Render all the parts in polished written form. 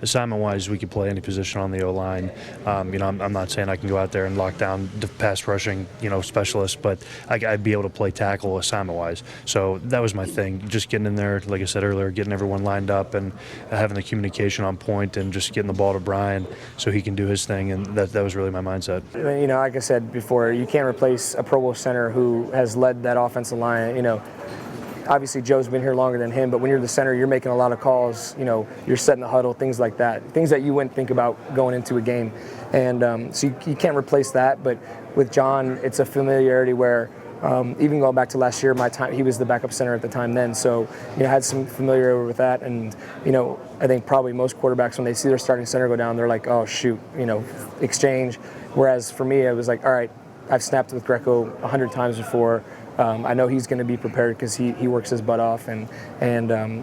assignment-wise, we could play any position on the O-line. I'm not saying I can go out there and lock down the pass rushing, specialist, but I'd be able to play tackle assignment-wise. So that was my thing, just getting in there, like I said earlier, getting everyone lined up and having the communication on point and just getting the ball to Brian so he can do his thing, and that was really my mindset. Like I said before, you can't replace a Pro Bowl center who has led that offensive line. Obviously Joe's been here longer than him, but when you're the center, you're making a lot of calls. You're setting the huddle, things like that, things that you wouldn't think about going into a game. And so you can't replace that. But with John, it's a familiarity where even going back to last year, he was the backup center at the time then. So I had some familiarity with that. And I think probably most quarterbacks, when they see their starting center go down, they're like, oh shoot, exchange. Whereas for me, it was like, all right, I've snapped with Greco 100 times before. I know he's going to be prepared because he works his butt off, and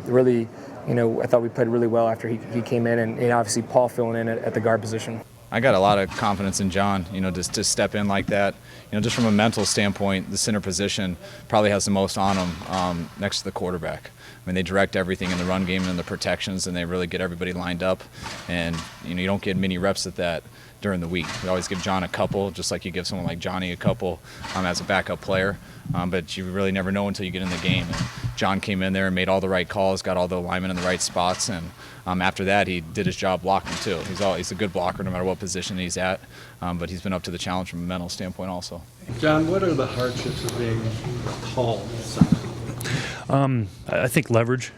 really, I thought we played really well after he came in, and obviously Paul filling in at the guard position. I got a lot of confidence in John, just to step in like that. Just from a mental standpoint, the center position probably has the most on him next to the quarterback. I mean, they direct everything in the run game and the protections, and they really get everybody lined up. And, you don't get many reps at that during the week. We always give John a couple, just like you give someone like Johnny a couple as a backup player. But you really never know until you get in the game. And John came in there and made all the right calls, got all the linemen in the right spots, and after that he did his job blocking too. He's a good blocker no matter what position he's at, but he's been up to the challenge from a mental standpoint also. John, what are the hardships of being tall? I think leverage.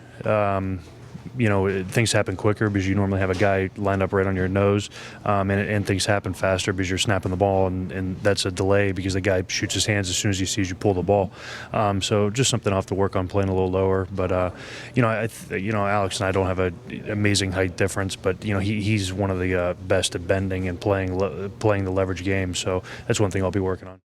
Things happen quicker because you normally have a guy lined up right on your nose, and things happen faster because you're snapping the ball, and that's a delay because the guy shoots his hands as soon as he sees you pull the ball. So just something I'll have to work on, playing a little lower. But Alex and I don't have an amazing height difference, but he's one of the best at bending and playing the leverage game. So that's one thing I'll be working on.